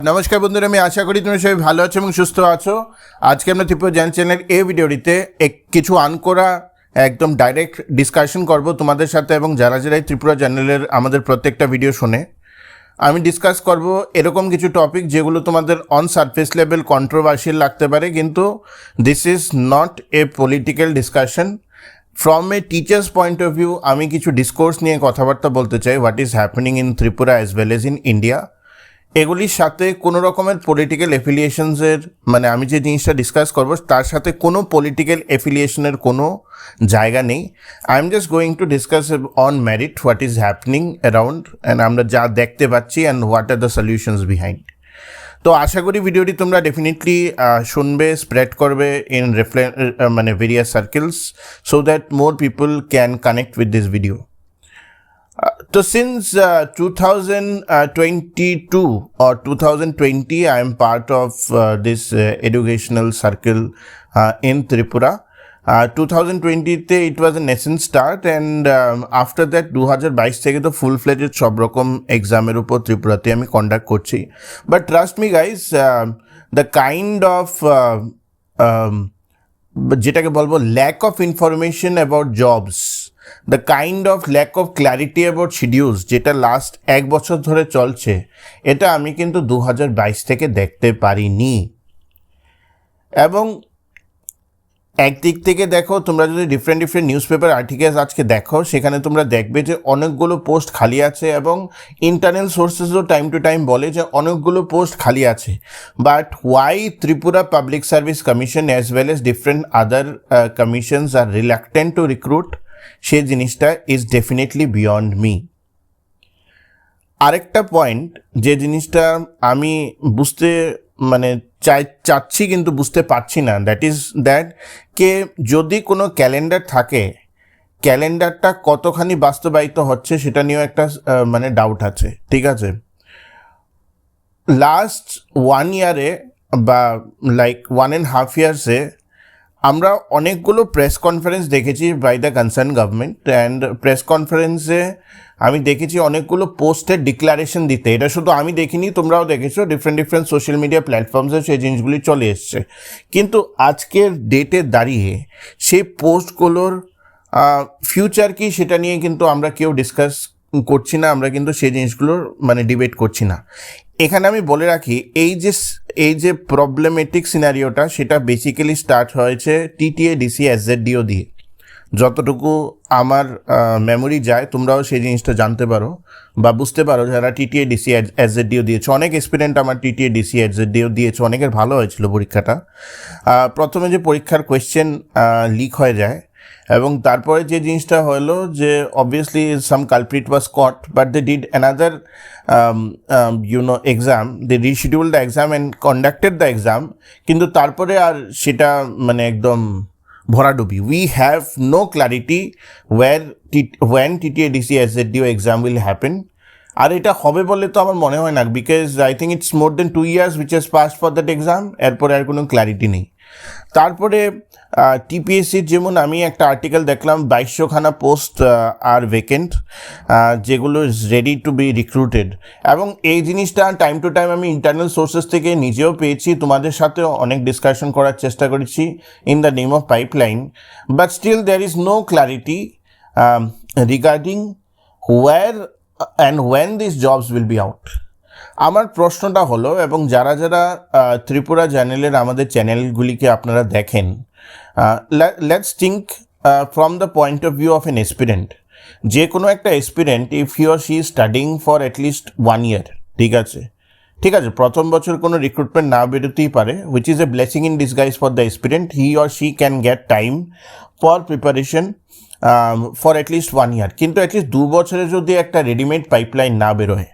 নমস্কার বন্ধুরা, আমি আশা করি তুমি সবাই ভালো আছো এবং সুস্থ আছো। আজকে আমরা ত্রিপুরা জ্ঞান চ্যানেল এই ভিডিওটিতে কিছু আনকরা একদম ডাইরেক্ট ডিসকাশন করব তোমাদের সাথে, এবং যারা যারা ত্রিপুরা চ্যানেলের আমাদের প্রত্যেকটা ভিডিও শোনে, আমি ডিসকাস করব এরকম কিছু টপিক যেগুলো তোমাদের অন সারফেস লেভেল কন্ট্রোভার্সিয়াল লাগতে পারে, কিন্তু this is not a political discussion. From a teachers point of view আমি কিছু ডিসকোর্স নিয়ে কথাবার্তা বলতে চাই, what is happening in Tripura as well age in India. এগুলির সাথে কোনো রকমের পলিটিক্যাল এফিলিয়েশনসের, মানে আমি যে জিনিসটা ডিসকাস করবো তার সাথে কোনো পলিটিক্যাল এফিলিয়েশনের কোনো জায়গা নেই। I am just going to discuss on merit what is happening around, and আমরা যা দেখতে পাচ্ছি and what are the solutions behind. তো আশা করি ভিডিওটি তোমরা ডেফিনেটলি শুনবে, স্প্রেড করবে ইন মানে various circles, so that more people can connect with this video. So since 2022 or 2020, I am part of this educational circle in Tripura. 2020 it was a nascent start, and after that 2022 থেকে তো full fledged সব রকম এক্সামের উপর ত্রিপুরাতে আমি conduct করছি। But trust me guys, the kind of যেটাকে বলবো lack of information about jobs, the kind of lack of clarity about schedules যেটা লাস্ট এক বছর ধরে চলছে, এটা আমি কিন্তু 2022 থেকে দেখতে পারিনি। এবং একদিক থেকে দেখো, তোমরা যদি ডিফারেন্ট নিউজ পেপার আর্টিকেলস আজকে দেখো, সেখানে তোমরা দেখবে যে অনেকগুলো পোস্ট খালি আছে, এবং ইন্টারনাল সোর্সেসও টাইম টু টাইম বলে যে অনেকগুলো পোস্ট খালি আছে। But why Tripura public service commission as well as different other commissions are reluctant to recruit, সেই জিনিসটা ইজ ডেফিনেটলি বিয়ন্ড মি। আরেকটা পয়েন্ট, যে জিনিসটা আমি বুঝতে চাচ্ছি কিন্তু বুঝতে পারছি না, দ্যাট ইজ দ্যাট কে যদি কোনো ক্যালেন্ডার থাকে, ক্যালেন্ডারটা কতখানি বাস্তবায়িত হচ্ছে সেটা নিয়েও একটা ডাউট আছে। ঠিক আছে, লাস্ট 1 ইয়ারে বা লাইক 1.5 ইয়ার্সে আমরা অনেকগুলো প্রেস কনফারেন্স দেখেছি by the concern government, and press কনফারেন্সে আমি দেখেছি অনেকগুলো পোস্টের ডিক্লারেশন দিতে। এটা শুধু আমি দেখিনি, তোমরাও দেখেছো, ডিফারেন্ট সোশ্যাল মিডিয়া প্ল্যাটফর্মসে সেই জিনিসগুলি চলে এসছে। কিন্তু আজকের ডেটে দাঁড়িয়ে সেই পোস্টগুলোর ফিউচার কি সেটা নিয়ে কিন্তু আমরা কেউ ডিসকাস করছি না, আমরা কিন্তু সেই জিনিসগুলোর ডিবেট করছি না। এখানে আমি বলে রাখি, এই যে প্রবলেমেটিক সিনারিওটা, সেটা বেসিক্যালি স্টার্ট হয়েছে টিটিএ ডিসি এসজেডডিও দিয়ে। যতটুকু আমার মেমোরি যায়, তোমরাও সেই জিনিসটা জানতে পারো বা বুঝতে পারো যারা টিটিএ ডিসি এসজেডডিও দিয়েছে। অনেক এক্সপিরিয়েন্ট আমার টিটিএ ডিসি এসজেডডিও দিয়েছে, অনেকের ভালো হয়েছিল পরীক্ষাটা। প্রথমে যে পরীক্ষার কোয়েশ্চেন লিক হয়ে যায়, এবং তারপরে যে জিনিসটা হলো যে obviously some culprit was caught, but they did another exam, they reschedule the exam and conducted the exam, কিন্তু তারপরে আর সেটা একদম ভরাডুবি। We have no clarity when TTADC SZDO exam will happen, আর এটা হবে বলে তো আমার মনে হয় না, because I think it's more then 2 years which has passed for that exam, এরপরে আর কোনো ক্ল্যারিটি নেই। তারপরে টিপিএসসির যেমন আমি একটা আর্টিকেল দেখলাম, 2200খানা পোস্ট আর ভেকেন্ট, যেগুলো is ready to be recruited. এবং এই জিনিসটা টাইম টু টাইম আমি ইন্টারনাল সোর্সেস থেকে নিজেও পেয়েছি, তোমাদের সাথেও অনেক ডিসকাশন করার চেষ্টা করেছি in the name of pipeline, but still there is no clarity regarding where and when this jobs will be out. আমার প্রশ্নটা হলো, এবং যারা যারা ত্রিপুরা চ্যানেলের আমাদের চ্যানেলগুলিকে আপনারা দেখেন, let's think from the point of view of an aspirant. যে কোনো একটা aspirant, if he or she studying for at least 1 year, ঠিক আছে, প্রথম বছর কোনো রিক্রুটমেন্ট না বেরোতেই পারে, which is a blessing in disguise for the aspirant. He or she can get time for preparation for at least 1 year, কিন্তু অ্যাটলিস্ট 2 বছরে যদি একটা রেডিমেড পাইপলাইন না বেরোয়,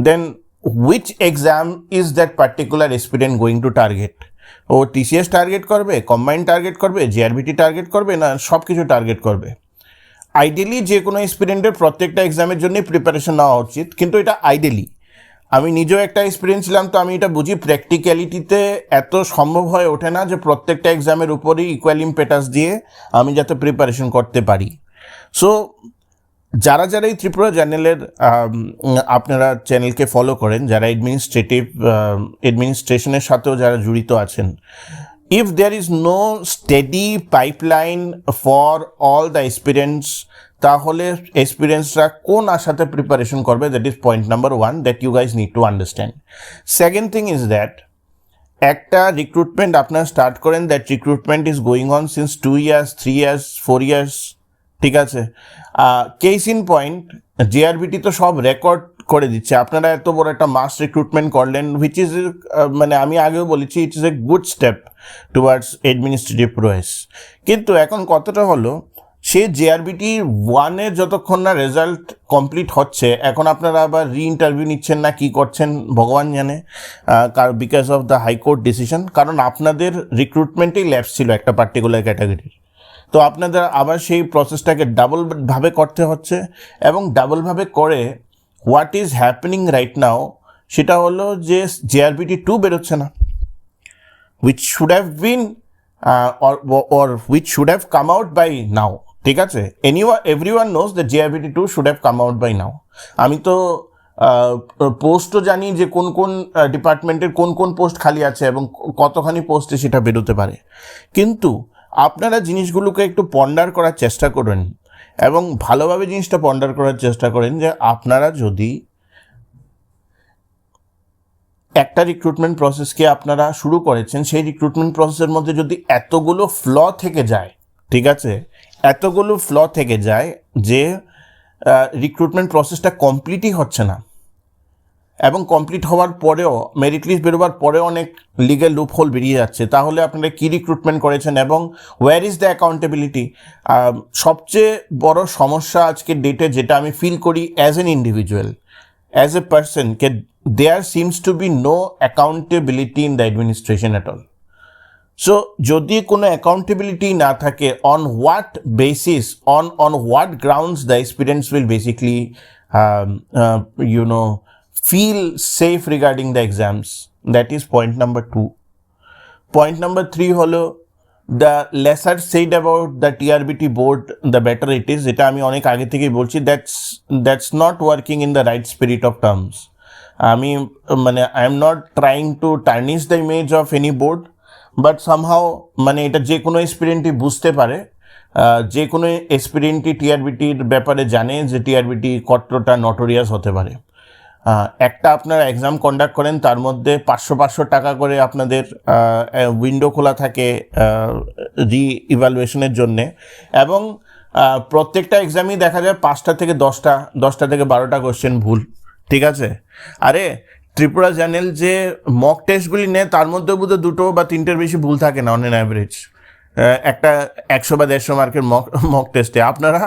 then which exam is that particular aspirant going to target? ও TCS target করবে, combined target করবে, GRBT target করবে, না সব কিছু টার্গেট করবে? আইডিয়ালি যে কোনো এক্সপিরিয়েন্টের প্রত্যেকটা এক্সামের জন্যই প্রিপারেশন নেওয়া উচিত, কিন্তু এটা আইডিয়ালি। আমি নিজেও একটা এক্সপিরিয়েন্স ছিলাম, তো আমি এটা বুঝি প্র্যাকটিক্যালিটিতে এত সম্ভব হয়ে ওঠে না যে প্রত্যেকটা এক্সামের উপরেই ইকুয়াল ইম্পেটাস দিয়ে আমি যাতে প্রিপারেশন করতে পারি। সো যারা যারা এই ত্রিপুরা চ্যানেলের আপনারা চ্যানেলকে ফলো করেন, যারা অ্যাডমিনিস্ট্রেশনের সাথেও যারা জড়িত আছেন, if there is no steady pipeline for all the aspirants, তাহলে এক্সপিরিয়েন্সরা কোন আশাতে প্রিপারেশন করবে? That is point number 1 that you guys need to understand. Second thing is that একটা রিক্রুটমেন্ট আপনারা স্টার্ট করেন, that recruitment is going on since 2 years, 3 years, 4 years, ঠিক আছে? Case in point, JRBT তো সব রেকর্ড করে দিচ্ছে। আপনারা এত বড় একটা মাস রিক্রুটমেন্ট করলেন, হুইচ ইজ মানে আমি আগেও বলেছি, it is a good step towards administrative process. কিন্তু এখন কতটা হলো, সে জেআরবিটি 1-এর যতক্ষণ না রেজাল্ট কমপ্লিট হচ্ছে, এখন আপনারা আবার ইন্টারভিউ নিচ্ছেন না কি করছেন ভগবান জানে, because of the high court decision. কারণ আপনাদের রিক্রুটমেন্টেই ল্যাপস ছিল একটা পার্টিকুলার ক্যাটাগরির, তো আপনাদের আবার সেই প্রসেসটাকে ডাবলভাবে করতে হচ্ছে। এবং ডাবলভাবে করে what is happening right now, সেটা হলো যে জেআরবিটি 2 বেরোচ্ছে না, which should have been or which should have come out by now, ঠিক আছে? everyone knows that JRBT 2 should have come out by now. আমি তো পোস্টও জানি যে কোন কোন ডিপার্টমেন্টের কোন কোন পোস্ট খালি আছে এবং কতখানি পোস্টে সেটা বেরোতে পারে। কিন্তু আপনারা জিনিসগুলোকে একটু পন্ডার করার চেষ্টা করেন এবং ভালোভাবে জিনিসটা পন্ডার করার চেষ্টা করেন যে আপনারা যদি একটা রিক্রুটমেন্ট প্রসেসকে আপনারা শুরু করেছেন, সেই রিক্রুটমেন্ট প্রসেসের মধ্যে যদি এতগুলো ফ্ল থেকে যায়, ঠিক আছে, এতগুলো ফ্ল থেকে যায় যে রিক্রুটমেন্ট প্রসেসটা কমপ্লিটই হচ্ছে না, এবং কমপ্লিট হওয়ার পরেও মেরিট লিস্ট বেরোবার পরেও অনেক লিগ্যাল লুপহোল বেরিয়ে যাচ্ছে, তাহলে আপনারা কী রিক্রুটমেন্ট করেছেন এবং ওয়্যার ইজ দ্য অ্যাকাউন্টেবিলিটি? সবচেয়ে বড় সমস্যা আজকের ডেটে যেটা আমি ফিল করি as an individual, as a person, there seems to be no accountability in the administration at all. So যদি কোনো accountability না থাকে, on what basis, on what grounds the aspirants will basically feel safe regarding the exams? That is point number 2. Point number 3 হলো the lesser said about the TRBT board, the better it is. এটা আমি অনেক আগে থেকেই বলছি, that's not working in the right spirit of terms. আমি মানে I am not trying to tarnish the image of any board, but somehow মানে এটা যে কোনো এক্সপিরিয়েন্টই বুঝতে পারে, যে কোনো এক্সপিরিয়েন্টই টিআরবিটির ব্যাপারে জানে যে টিআরবিটি কতটা নটোরিয়াস হতে পারে। একটা আপনারা এক্সাম কন্ডাক্ট করেন, তার মধ্যে 500 টাকা করে আপনাদের উইন্ডো খোলা থাকে রি-ইভ্যালুয়েশনের জন্যে, এবং প্রত্যেকটা এক্সামই দেখা যায় 5টা থেকে 10টা থেকে 12টা কোয়েশ্চেন ভুল, ঠিক আছে? আরে ত্রিপুরা চ্যানেল যে মক টেস্টগুলি নেয় তার মধ্যে বোধহয় 2টো বা 3টের বেশি ভুল থাকে না অন অ্যান অ্যাভারেজ, একটা 100 বা 150 মার্কের মক টেস্টে। আপনারা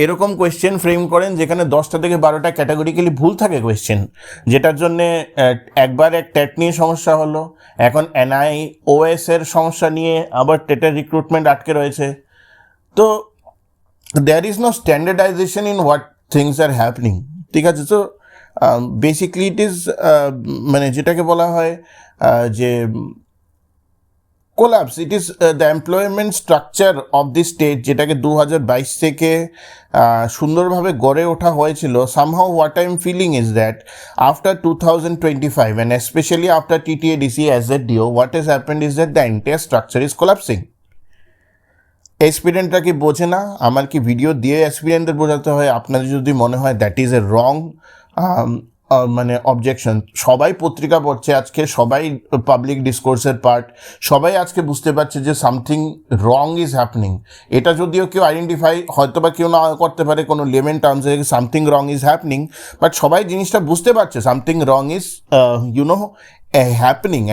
এরকম কোয়েশ্চেন ফ্রেম করেন যেখানে 10টা থেকে 12টা ক্যাটাগরিক্যালি ভুল থাকে কোয়েশ্চেন, যেটার জন্যে একবার টেট নিয়ে সমস্যা হলো, এখন NIOS এর সমস্যা নিয়ে আবার টেটের রিক্রুটমেন্ট আটকে রয়েছে। তো there is no standardization in what things are happening, ঠিক আছে? তো বেসিকলি ইট ইজ মানে যেটাকে বলা হয় যে collapse, it is the employment structure of the state, যেটাকে 2022 থেকে সুন্দরভাবে গড়ে ওঠা হয়েছিল। Somehow what I am feeling is that after 2025 and especially after TTADC as a DO, what has happened is that the entire structure is collapsing. এক্সপিরিয়েন্টটা কি বোঝে না? আমার কি ভিডিও দিয়ে এক্সপিরিয়েন্টদের বোঝাতে হয়? আপনাদের যদি মনে হয় দ্যাট ইজ এ রং মানে অবজেকশন, সবাই পত্রিকা পড়ছে আজকে, সবাই পাবলিক ডিসকোর্সের পার্ট, সবাই আজকে বুঝতে পারছে যে সামথিং রং ইজ হ্যাপনিং। এটা যদিও কেউ আইডেন্টিফাই হয়তো বা কেউ না করতে পারে কোনো লেমেন টার্মসে something wrong is happening, but সবাই জিনিসটা বুঝতে পারছে something wrong is happening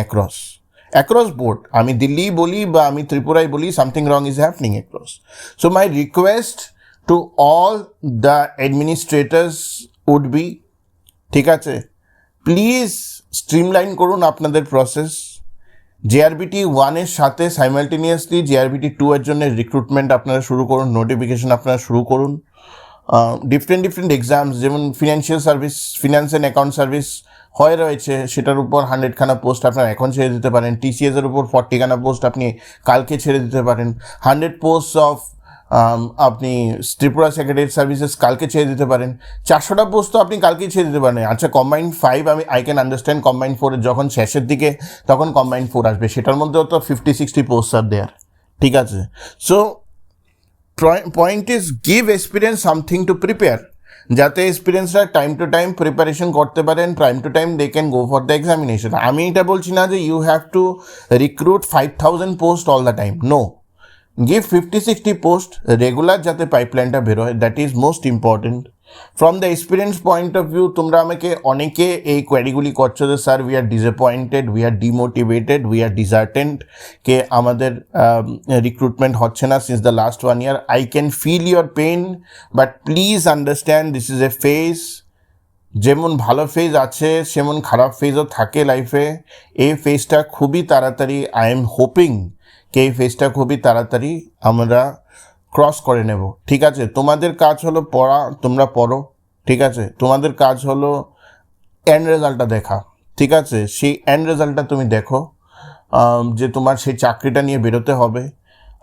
across board. আমি দিল্লি বলি বা আমি ত্রিপুরায় বলি, something wrong is happening across. So my request to all the administrators would be, ঠিক আছে, প্লিজ স্ট্রিমলাইন করুন আপনাদের প্রসেস। JRBT 1-এর সাথে সাইমালটেনিয়াসলি JRBT 2 এর জন্য রিক্রুটমেন্ট আপনারা শুরু করুন, নোটিফিকেশন আপনারা শুরু করুন। ডিফারেন্ট এক্সামস, যেমন financial service, finance and account service হয়ে রয়েছে, সেটার উপর 100খানা পোস্ট আপনারা এখন ছেড়ে দিতে পারেন। TCS এর উপর 40খানা পোস্ট আপনি কালকে ছেড়ে দিতে পারেন। 100 পোস্ট অফ আপনি ত্রিপুরা সেক্রেটারি সার্ভিসেস কালকে ছেড়ে দিতে পারেন, 400টা পোস্ট তো আপনি কালকেই ছেড়ে দিতে পারেন। আচ্ছা কম্বাইন্ড 5 আমি আই ক্যান আন্ডারস্ট্যান্ড, কম্বাইন্ড 4 যখন শেষের দিকে তখন কম্বাইন্ড 4 আসবে, সেটার মধ্যেও তো 50-60 পোস্ট আর দেয়ার, ঠিক আছে। So point is give experience something to prepare, যাতে এক্সপিরিয়েন্সরা টাইম টু টাইম প্রিপারেশন করতে পারেন, time to time they can go for the examination. আমি এটা বলছি না যে you have to recruit 5000 post all the time, no, give 50-60 post regular যাতে পাইপলাইনটা বেরোয়, that is most important. From the experience point of view তোমরা আমাকে অনেকে এই কোয়ারিগুলি করছো যে sir we are disappointed, we are demotivated, we are disheartened, কে আমাদের রিক্রুটমেন্ট হচ্ছে না since the last 1 year। I can feel your pain, but please understand this is a phase. যেমন ভালো ফেজ আছে সেমন খারাপ ফেজও থাকে লাইফে। এই ফেজটা খুবই তাড়াতাড়ি, আই এম হোপিং কে এই ফেজটা খুবই তাড়াতাড়ি আমরা ক্রস করে নেব, ঠিক আছে। তোমাদের কাজ হলো পড়া, তোমরা পড়ো, ঠিক আছে। তোমাদের কাজ হলো এন্ড রেজাল্টটা দেখা, ঠিক আছে। সেই এন্ড রেজাল্টটা তুমি দেখো, যে তোমার সেই চাকরিটা নিয়ে বেরোতে হবে।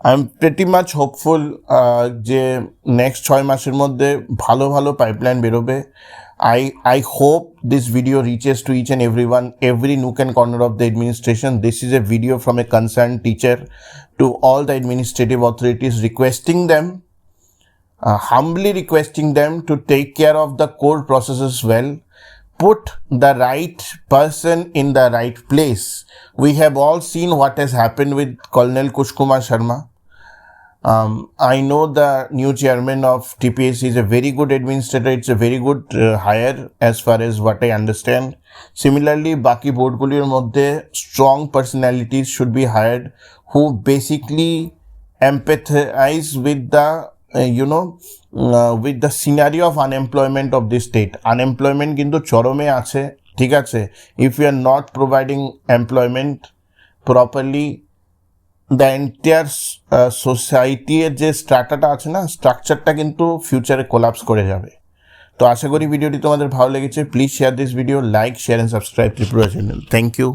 I am pretty much hopeful যে নেক্সট 6 মাসের মধ্যে ভালো ভালো পাইপলাইন বেরোবে। I hope this video reaches to each and everyone, every nook and corner of the administration. This is a video from a concerned teacher to all the administrative authorities, requesting them, humbly requesting them to take care of the core processes well, put the right person in the right place. We have all seen what has happened with Colonel Kush Kumar Sharma. I know the new chairman of TPSC is a very good administrator. It's a very good hire as far as what I understand. Similarly, baki boardgulir moddhe strong personalities should be hired who basically empathize with the with the scenario of unemployment of this state. Unemployment kintu chorome ache, ঠিক আছে। If you are not providing employment properly, the entire সোসাইটির যে স্ট্রাটাটা আছে না, স্ট্রাকচারটা কিন্তু ফিউচারে collapse করে যাবে। তো আশা করি ভিডিওটি তোমাদের ভালো লেগেছে। Please share this video, like, share and subscribe Tripura channel. Thank you.